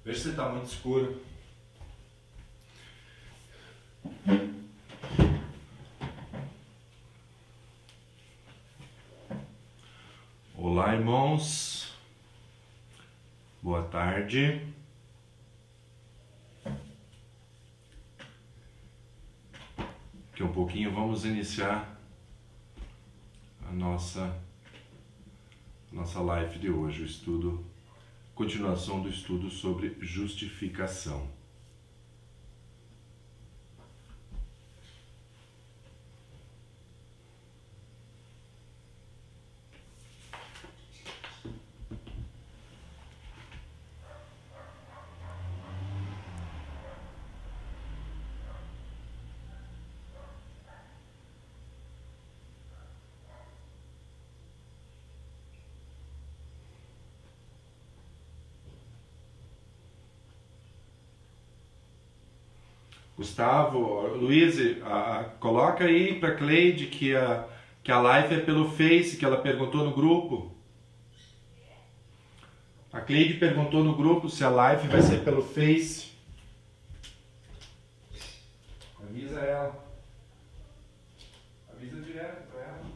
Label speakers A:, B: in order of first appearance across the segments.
A: Veja se está muito escuro. Olá, irmãos. Boa tarde. Daqui a um pouquinho vamos iniciar a nossa live de hoje, o estudo, continuação do estudo sobre justificação. Gustavo, Luiz, coloca aí para Cleide que a live é pelo Face, que ela perguntou no grupo. A Cleide perguntou no grupo se a live vai ser pelo Face. Avisa ela. Avisa direto para ela.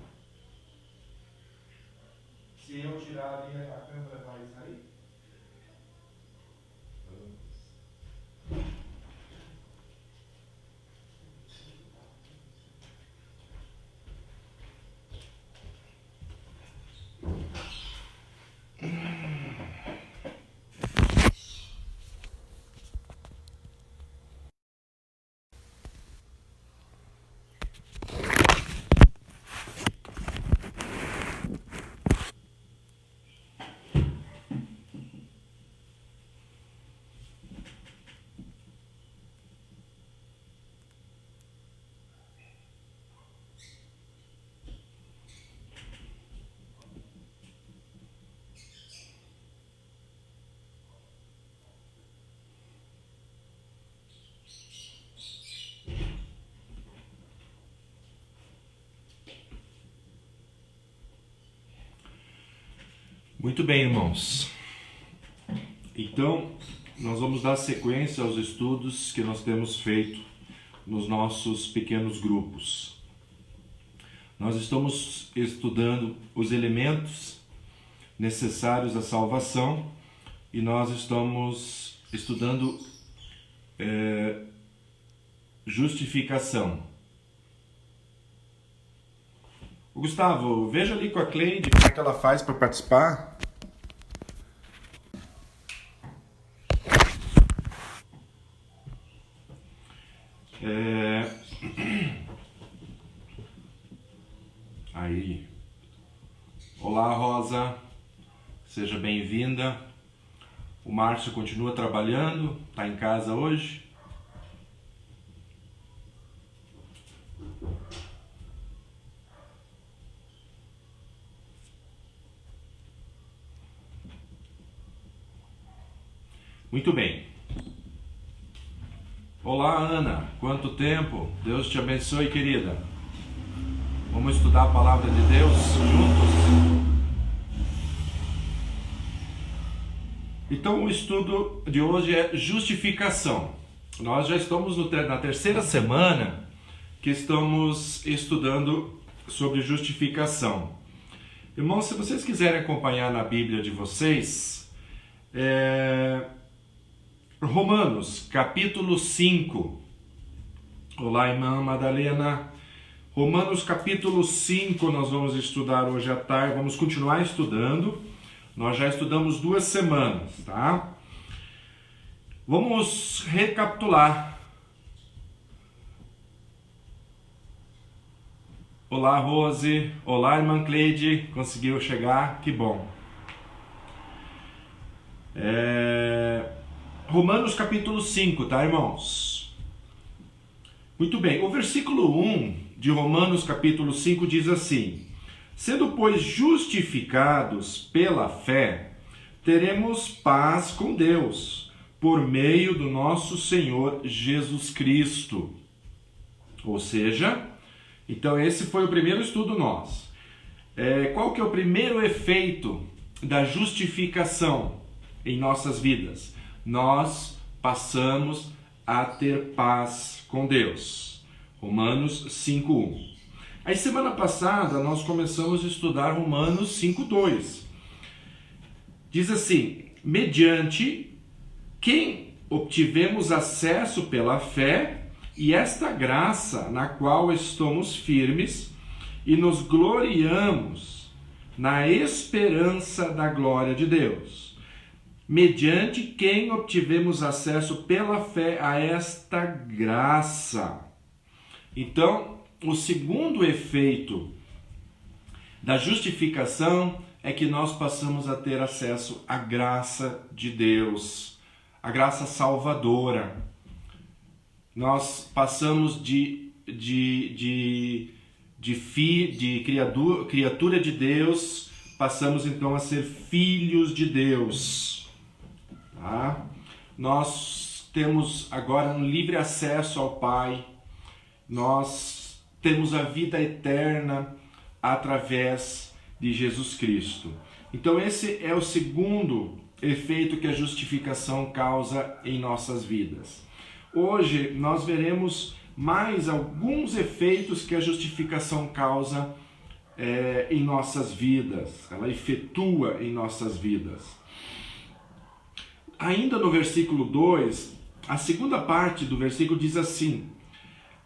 A: Se eu tirar ali a câmera, vai sair? Muito bem, irmãos. Então, nós vamos dar sequência aos estudos que nós temos feito nos nossos pequenos grupos. Nós estamos estudando os elementos necessários à salvação e nós estamos estudando justificação. Gustavo, veja ali com a Cleide como é que ela faz para participar. Aí. Olá, Rosa. Seja bem-vinda. O Márcio continua trabalhando, está em casa hoje. Muito bem. Olá, Ana. Quanto tempo? Deus te abençoe, querida. Vamos estudar a palavra de Deus juntos? Então, o estudo de hoje é justificação. Nós já estamos na terceira semana que estamos estudando sobre justificação. Irmãos, se vocês quiserem acompanhar na Bíblia de vocês, Romanos, capítulo 5. Olá, irmã Madalena. Romanos, capítulo 5, nós vamos estudar hoje à tarde. Vamos continuar estudando. Nós já estudamos 2 semanas, tá? Vamos recapitular. Olá, Rose. Olá, irmã Cleide. Conseguiu chegar? Que bom. Romanos capítulo 5, tá, irmãos? Muito bem, o versículo 1 de Romanos capítulo 5 diz assim: sendo, pois, justificados pela fé, teremos paz com Deus, por meio do nosso Senhor Jesus Cristo. Ou seja, então esse foi o primeiro estudo nosso. Qual que é o primeiro efeito da justificação em nossas vidas? nós passamos a ter paz com Deus. Romanos 5:1. Aí semana passada nós começamos a estudar Romanos 5:2. Diz assim: mediante quem obtivemos acesso pela fé e esta graça na qual estamos firmes e nos gloriamos na esperança da glória de Deus. Mediante quem obtivemos acesso pela fé a esta graça. Então, o segundo efeito da justificação é que nós passamos a ter acesso à graça de Deus, a graça salvadora. Nós passamos de criatura de Deus, passamos então a ser filhos de Deus. Tá? Nós temos agora um livre acesso ao Pai, nós temos a vida eterna através de Jesus Cristo. Então esse é o segundo efeito que a justificação causa em nossas vidas. Hoje nós veremos mais alguns efeitos que a justificação causa em nossas vidas, ela efetua em nossas vidas. Ainda no versículo 2, a segunda parte do versículo diz assim: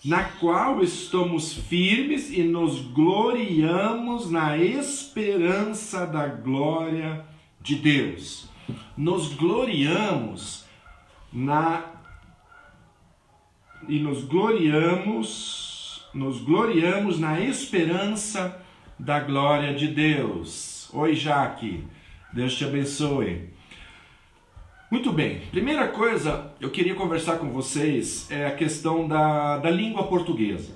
A: na qual estamos firmes e nos gloriamos na esperança da glória de Deus. Nos gloriamos na esperança da glória de Deus. Oi, Jaque. Deus te abençoe. Muito bem. Primeira coisa, eu queria conversar com vocês é a questão da língua portuguesa.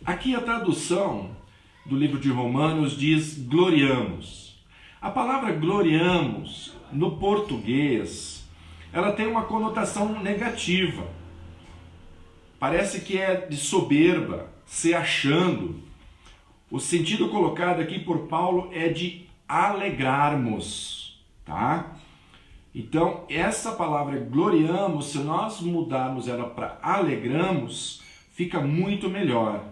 A: Aqui a tradução do livro de Romanos diz gloriamos. A palavra gloriamos, no português, ela tem uma conotação negativa. Parece que é de soberba, se achando. O sentido colocado aqui por Paulo é de alegrarmos, tá? Então, essa palavra gloriamos, se nós mudarmos ela para alegramos, fica muito melhor.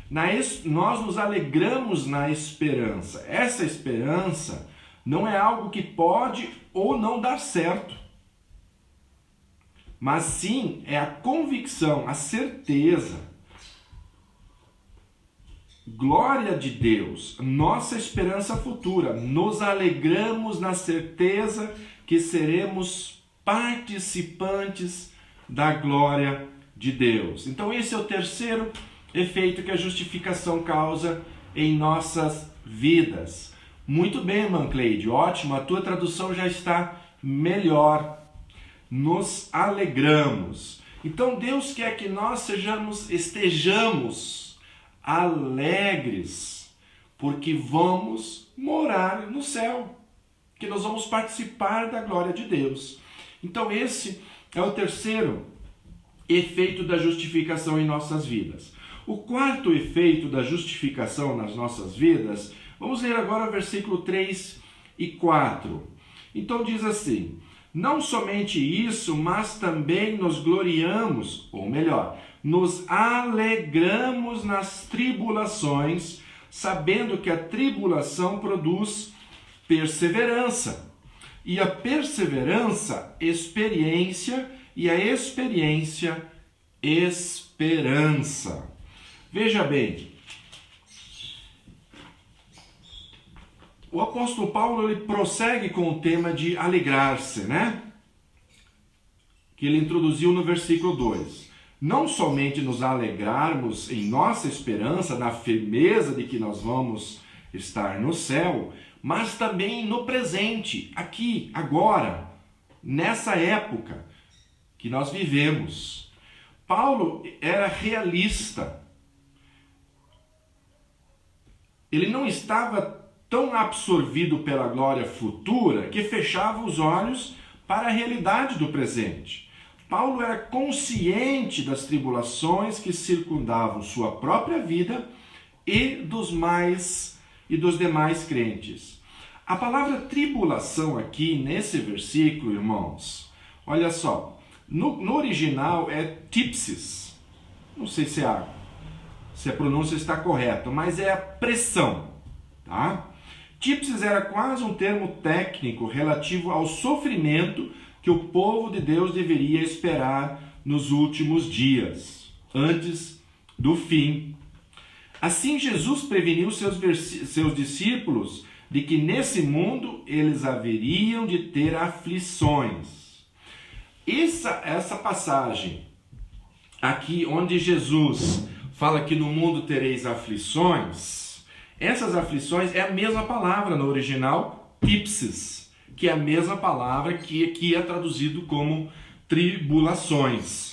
A: Nós nos alegramos na esperança. Essa esperança não é algo que pode ou não dar certo, mas sim é a convicção, a certeza. Glória de Deus, nossa esperança futura. Nos alegramos na certeza que seremos participantes da glória de Deus. Então esse é o terceiro efeito que a justificação causa em nossas vidas. Muito bem, Mancleide, ótimo, a tua tradução já está melhor. Nos alegramos. Então Deus quer que nós estejamos alegres, porque vamos morar no céu, que nós vamos participar da glória de Deus. Então esse é o terceiro efeito da justificação em nossas vidas. O quarto efeito da justificação nas nossas vidas, vamos ler agora o versículo 3 e 4. Então diz assim: não somente isso, mas também nos gloriamos, ou melhor, nos alegramos nas tribulações, sabendo que a tribulação produz perseverança, e a perseverança, experiência, e a experiência, esperança. Veja bem, o apóstolo Paulo ele prossegue com o tema de alegrar-se, né? Que ele introduziu no versículo 2. Não somente nos alegrarmos em nossa esperança, na firmeza de que nós vamos estar no céu, mas também no presente, aqui, agora, nessa época que nós vivemos. Paulo era realista. Ele não estava tão absorvido pela glória futura que fechava os olhos para a realidade do presente. Paulo era consciente das tribulações que circundavam sua própria vida e dos demais crentes. A palavra tribulação aqui nesse versículo, irmãos, Olha só, no original é tipsis. Não sei se a pronúncia está correta, mas é a pressão, tá? Tipsis era quase um termo técnico relativo ao sofrimento que o povo de Deus deveria esperar nos últimos dias, antes do fim. Assim, Jesus preveniu seus discípulos de que nesse mundo eles haveriam de ter aflições. Essa passagem aqui onde Jesus fala que no mundo tereis aflições, essas aflições é a mesma palavra no original, tipsis, que é a mesma palavra que aqui é traduzido como tribulações.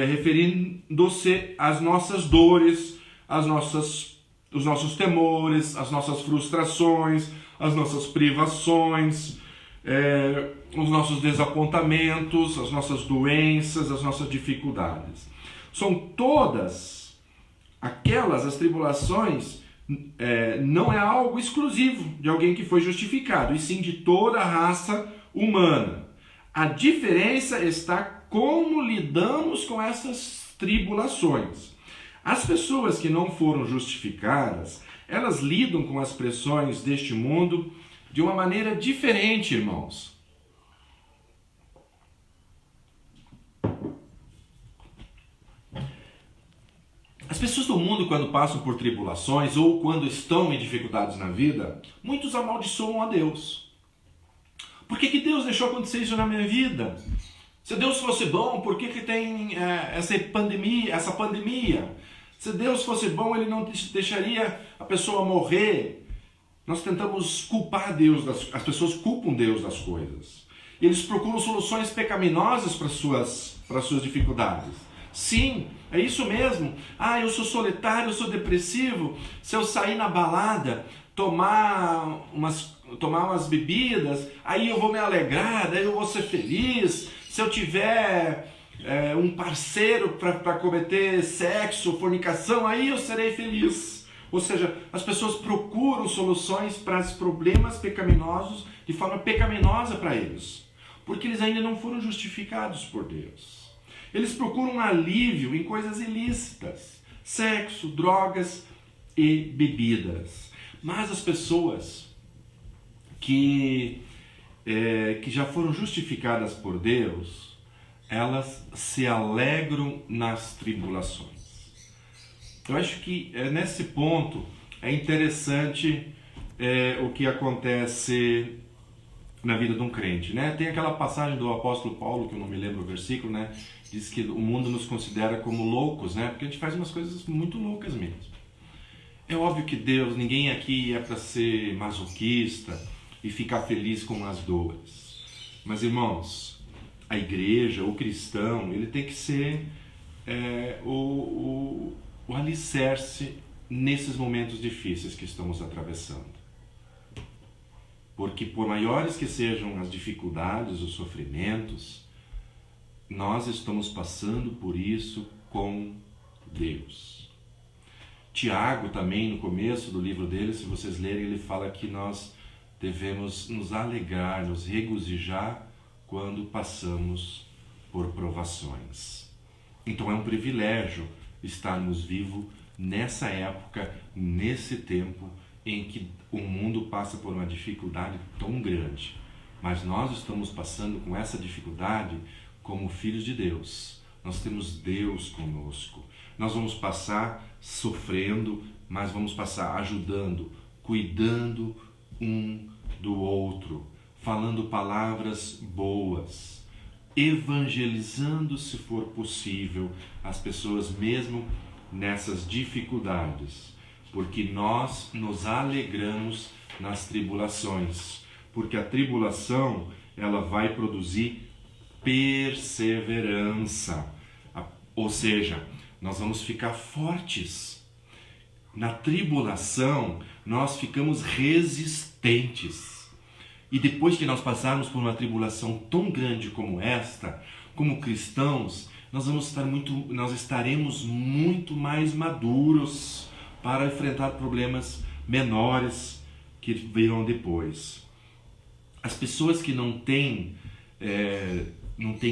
A: Referindo-se às nossas dores, os nossos temores, as nossas frustrações, as nossas privações, os nossos desapontamentos, as nossas doenças, as nossas dificuldades. São todas as tribulações, não é algo exclusivo de alguém que foi justificado, e sim de toda a raça humana. A diferença está como lidamos com essas tribulações. As pessoas que não foram justificadas, elas lidam com as pressões deste mundo de uma maneira diferente, irmãos. As pessoas do mundo, quando passam por tribulações ou quando estão em dificuldades na vida, muitos amaldiçoam a Deus. Por que Deus deixou acontecer isso na minha vida? Se Deus fosse bom, por que tem essa pandemia? Se Deus fosse bom, Ele não deixaria a pessoa morrer. Nós tentamos culpar Deus, as pessoas culpam Deus das coisas. Eles procuram soluções pecaminosas para suas dificuldades. Sim, é isso mesmo. Eu sou solitário, eu sou depressivo. Se eu sair na balada, tomar umas bebidas, aí eu vou me alegrar, daí eu vou ser feliz. Se eu tiver um parceiro para cometer sexo, fornicação, aí eu serei feliz. Ou seja, as pessoas procuram soluções para os problemas pecaminosos de forma pecaminosa para eles, porque eles ainda não foram justificados por Deus. Eles procuram alívio em coisas ilícitas, sexo, drogas e bebidas. Mas as pessoas que já foram justificadas por Deus, elas se alegram nas tribulações. Eu acho que nesse ponto é interessante o que acontece na vida de um crente, né? Tem aquela passagem do apóstolo Paulo, que eu não me lembro o versículo, né? Diz que o mundo nos considera como loucos, né? Porque a gente faz umas coisas muito loucas mesmo. É óbvio que ninguém aqui é para ser masoquista e ficar feliz com as dores. Mas, irmãos, a igreja, o cristão, ele tem que ser o alicerce nesses momentos difíceis que estamos atravessando. Porque por maiores que sejam as dificuldades, os sofrimentos, nós estamos passando por isso com Deus. Tiago também, no começo do livro dele, se vocês lerem, ele fala que nós devemos nos alegrar, nos regozijar quando passamos por provações. Então é um privilégio estarmos vivos nessa época, nesse tempo em que o mundo passa por uma dificuldade tão grande. Mas nós estamos passando com essa dificuldade como filhos de Deus. Nós temos Deus conosco. Nós vamos passar sofrendo, mas vamos passar ajudando, cuidando um do outro, falando palavras boas, evangelizando, se for possível, as pessoas mesmo nessas dificuldades, porque nós nos alegramos nas tribulações, porque a tribulação ela vai produzir perseverança, ou seja, nós vamos ficar fortes. Na tribulação, nós ficamos resistentes. E depois que nós passarmos por uma tribulação tão grande como esta, como cristãos, nós estaremos muito mais maduros para enfrentar problemas menores que virão depois. As pessoas que não têm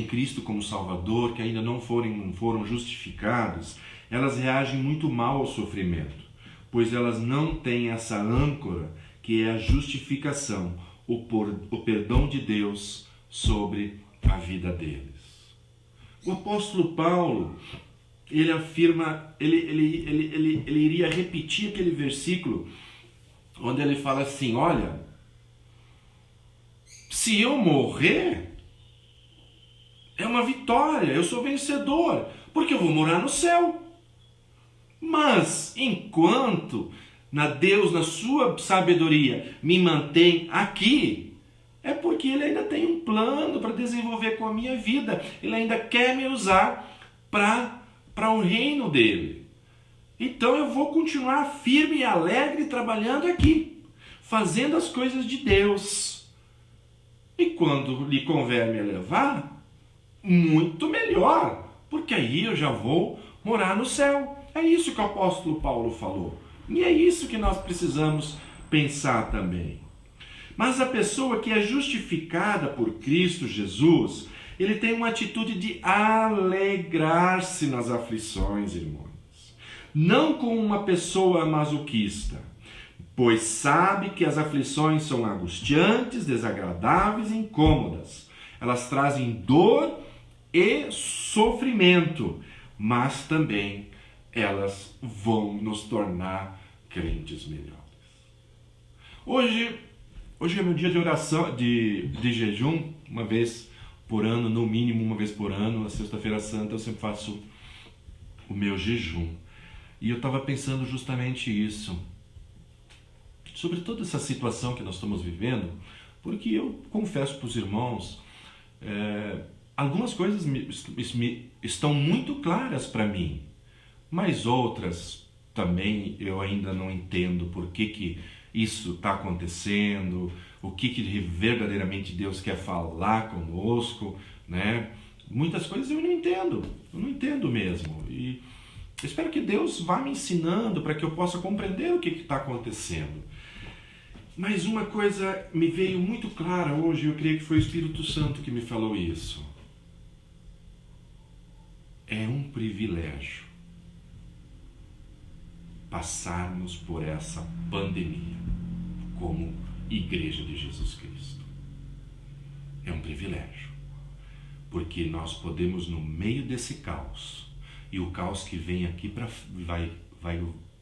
A: Cristo como Salvador, que ainda não foram justificados, elas reagem muito mal ao sofrimento, pois elas não têm essa âncora que é a justificação, o perdão de Deus sobre a vida deles. O apóstolo Paulo, ele afirma, ele iria repetir aquele versículo onde ele fala assim: olha, se eu morrer, é uma vitória, eu sou vencedor, porque eu vou morar no céu. Mas, enquanto Deus, na sua sabedoria, me mantém aqui, é porque Ele ainda tem um plano para desenvolver com a minha vida. Ele ainda quer me usar para o reino dele. Então eu vou continuar firme e alegre trabalhando aqui, fazendo as coisas de Deus. E quando lhe convier me levar, muito melhor, porque aí eu já vou morar no céu. É isso que o apóstolo Paulo falou. E é isso que nós precisamos pensar também. Mas a pessoa que é justificada por Cristo Jesus, ele tem uma atitude de alegrar-se nas aflições, irmãos. Não como uma pessoa masoquista, pois sabe que as aflições são angustiantes, desagradáveis e incômodas. Elas trazem dor e sofrimento, mas também elas vão nos tornar crentes melhores. Hoje é meu dia de oração, de jejum, uma vez por ano, no mínimo uma vez por ano. Na sexta-feira santa eu sempre faço o meu jejum. E eu estava pensando justamente isso, sobre toda essa situação que nós estamos vivendo, porque eu confesso para os irmãos, algumas coisas estão muito claras para mim, mas outras também eu ainda não entendo por que isso está acontecendo, o que verdadeiramente Deus quer falar conosco, né? Muitas coisas eu não entendo mesmo. E espero que Deus vá me ensinando para que eu possa compreender o que está acontecendo. Mas uma coisa me veio muito clara hoje, eu creio que foi o Espírito Santo que me falou isso. É um privilégio passarmos por essa pandemia como Igreja de Jesus Cristo. É um privilégio, porque nós podemos, no meio desse caos, e o caos que vem aqui vai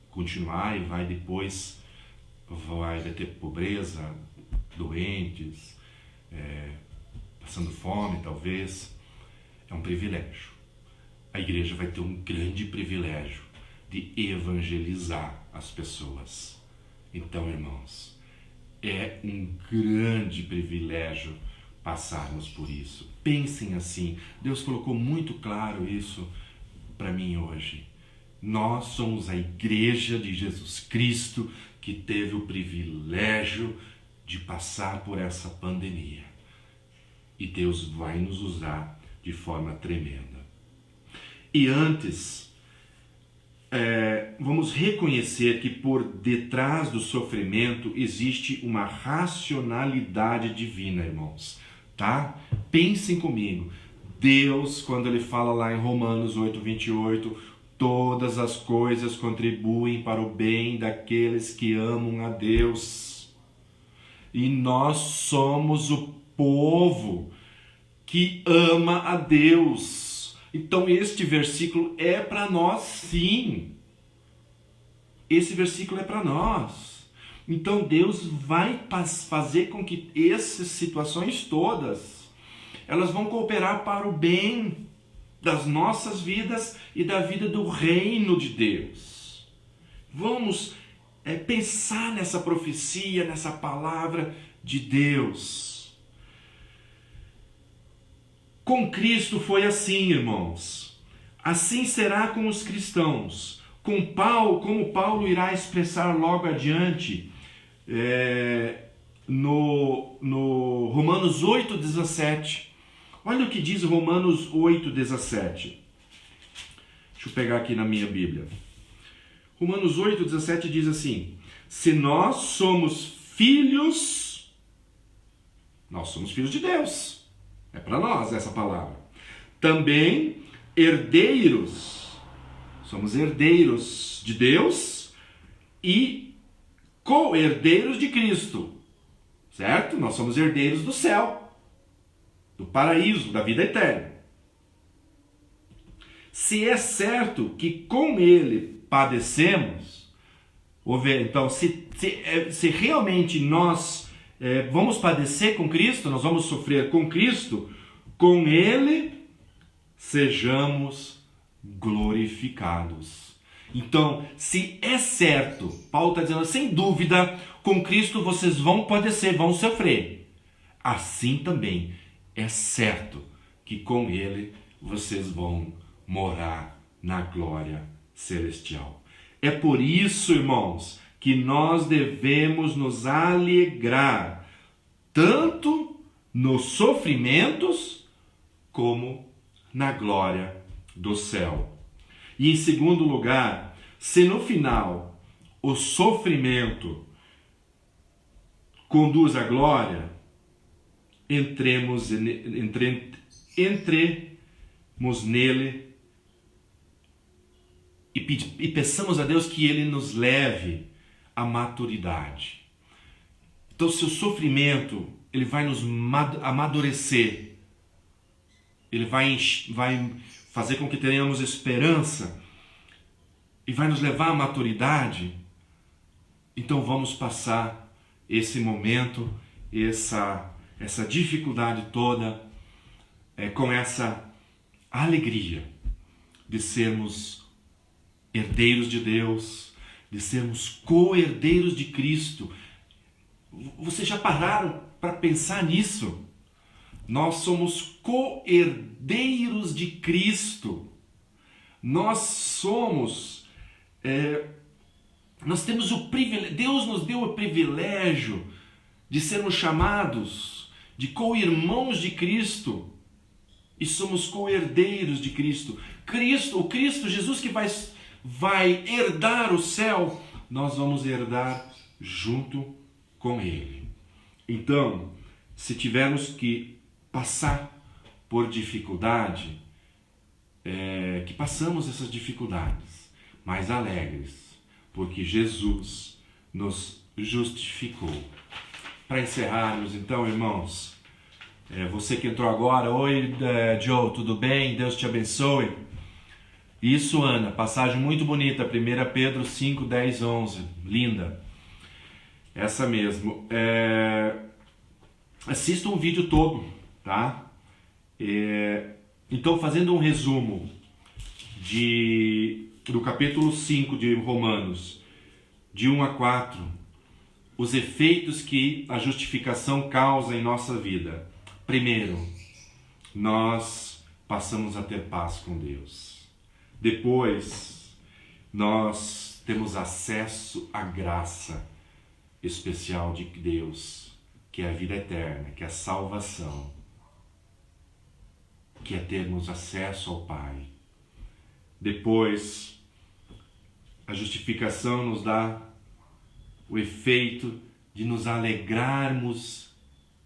A: continuar e vai depois, vai ter pobreza, doentes, passando fome talvez. É um privilégio. A igreja vai ter um grande privilégio de evangelizar as pessoas. Então, irmãos, é um grande privilégio passarmos por isso. Pensem assim, Deus colocou muito claro isso para mim hoje. Nós somos a igreja de Jesus Cristo que teve o privilégio de passar por essa pandemia. E Deus vai nos usar de forma tremenda. E antes, vamos reconhecer que por detrás do sofrimento existe uma racionalidade divina, irmãos. Tá? Pensem comigo. Deus, quando ele fala lá em Romanos 8:28, todas as coisas contribuem para o bem daqueles que amam a Deus. E nós somos o povo que ama a Deus. Então este versículo é para nós, sim. Esse versículo é para nós. Então Deus vai fazer com que essas situações todas, elas vão cooperar para o bem das nossas vidas e da vida do reino de Deus. Vamos pensar nessa profecia, nessa palavra de Deus. Com Cristo foi assim, irmãos. Assim será com os cristãos. Como Paulo irá expressar logo adiante no Romanos 8:17. Olha o que diz Romanos 8:17. Deixa eu pegar aqui na minha Bíblia. Romanos 8:17 diz assim: se nós somos filhos, Nós somos filhos de Deus. É para nós essa palavra. Também herdeiros. Somos herdeiros de Deus e co-herdeiros de Cristo. Certo? Nós somos herdeiros do céu, do paraíso, da vida eterna. Se é certo que com ele padecemos, então, se realmente nós vamos padecer com Cristo, nós vamos sofrer com Cristo, com ele sejamos glorificados. Então, se é certo, Paulo está dizendo, sem dúvida, com Cristo vocês vão padecer, vão sofrer. Assim também é certo que com ele vocês vão morar na glória celestial. É por isso, irmãos, que nós devemos nos alegrar, tanto nos sofrimentos, como na glória do céu. E em segundo lugar, se no final o sofrimento conduz à glória, entremos nele e peçamos a Deus que ele nos leve à maturidade. Então, se o sofrimento ele vai nos amadurecer, ele vai fazer com que tenhamos esperança e vai nos levar à maturidade, então vamos passar esse momento, essa dificuldade toda, com essa alegria de sermos herdeiros de Deus, de sermos co-herdeiros de Cristo. Vocês já pararam para pensar nisso? Nós somos co-herdeiros de Cristo. Nós temos o privilégio, Deus nos deu o privilégio de sermos chamados de co-irmãos de Cristo. E somos co-herdeiros de Cristo. O Cristo, Jesus que vai herdar o céu, nós vamos herdar junto com Ele. Então, se tivermos que passar por dificuldade, que passamos essas dificuldades, mas alegres, porque Jesus nos justificou. Para encerrarmos, então, irmãos, você que entrou agora, oi Joe, tudo bem? Deus te abençoe. Isso, Ana, passagem muito bonita, 1 Pedro 5, 10, 11, linda. Essa mesmo. Assista um vídeo todo, tá? Então, fazendo um resumo do capítulo 5 de Romanos, de 1 a 4, os efeitos que a justificação causa em nossa vida. Primeiro, nós passamos a ter paz com Deus. Depois, nós temos acesso à graça especial de Deus, que é a vida eterna, que é a salvação, que é termos acesso ao Pai. Depois, a justificação nos dá o efeito de nos alegrarmos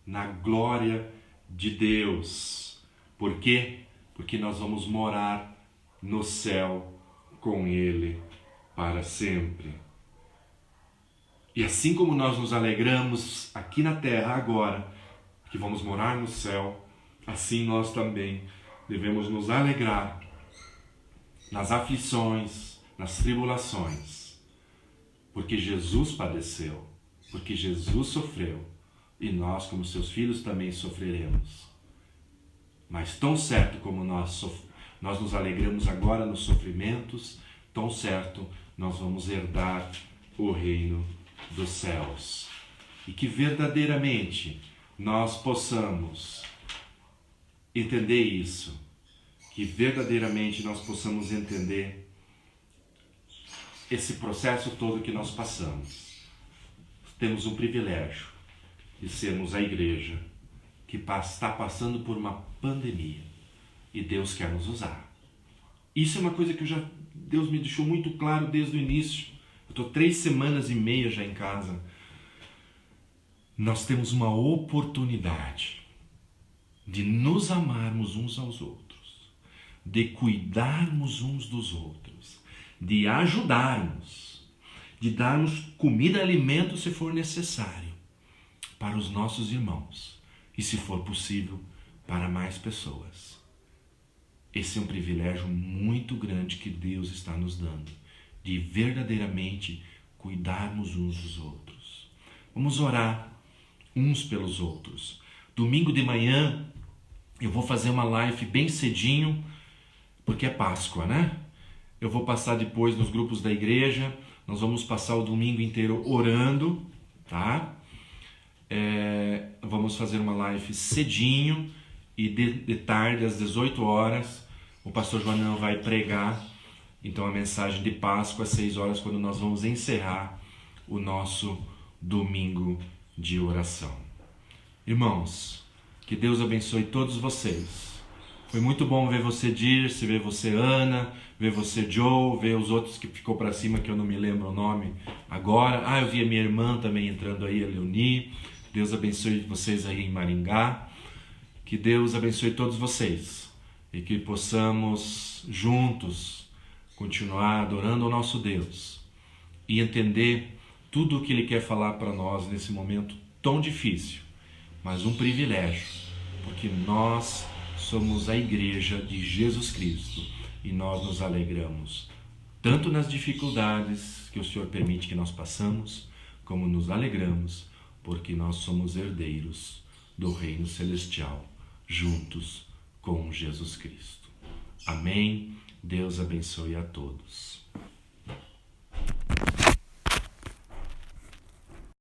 A: na glória de Deus. Por quê? Porque nós vamos morar no céu com Ele para sempre. E assim como nós nos alegramos aqui na terra agora, que vamos morar no céu, assim nós também devemos nos alegrar nas aflições, nas tribulações, porque Jesus padeceu, porque Jesus sofreu, e nós, como seus filhos, também sofreremos. Mas tão certo como nós nos alegramos agora nos sofrimentos, tão certo nós vamos herdar o reino dos céus. E que verdadeiramente nós possamos entender isso, que verdadeiramente nós possamos entender esse processo todo que nós passamos. Temos um privilégio de sermos a igreja que está passando por uma pandemia e Deus quer nos usar. Isso é uma coisa que Deus me deixou muito claro desde o início. Eu estou 3 semanas e meia já em casa. nós temos uma oportunidade de nos amarmos uns aos outros, de cuidarmos uns dos outros, de ajudarmos, de darmos comida e alimento se for necessário para os nossos irmãos e, se for possível, para mais pessoas. Esse é um privilégio muito grande que Deus está nos dando, de verdadeiramente cuidarmos uns dos outros. Vamos orar uns pelos outros. Domingo de manhã eu vou fazer uma live bem cedinho, porque é Páscoa, né? Eu vou passar depois nos grupos da igreja, nós vamos passar o domingo inteiro orando, tá? Vamos fazer uma live cedinho e de tarde, às 18 horas, o pastor Joanão vai pregar, então, a mensagem de Páscoa às 6 horas, quando nós vamos encerrar o nosso domingo de oração. Irmãos, que Deus abençoe todos vocês. Foi muito bom ver você, Dirce, ver você, Ana, ver você, Joe, ver os outros que ficou para cima, que eu não me lembro o nome agora. Eu vi a minha irmã também entrando aí, a Leoni. Deus abençoe vocês aí em Maringá. Que Deus abençoe todos vocês e que possamos juntos continuar adorando ao nosso Deus e entender tudo o que Ele quer falar para nós nesse momento tão difícil, mas um privilégio, porque nós somos a igreja de Jesus Cristo e nós nos alegramos tanto nas dificuldades que o Senhor permite que nós passamos, como nos alegramos porque nós somos herdeiros do reino celestial, juntos com Jesus Cristo. Amém. Deus abençoe a todos.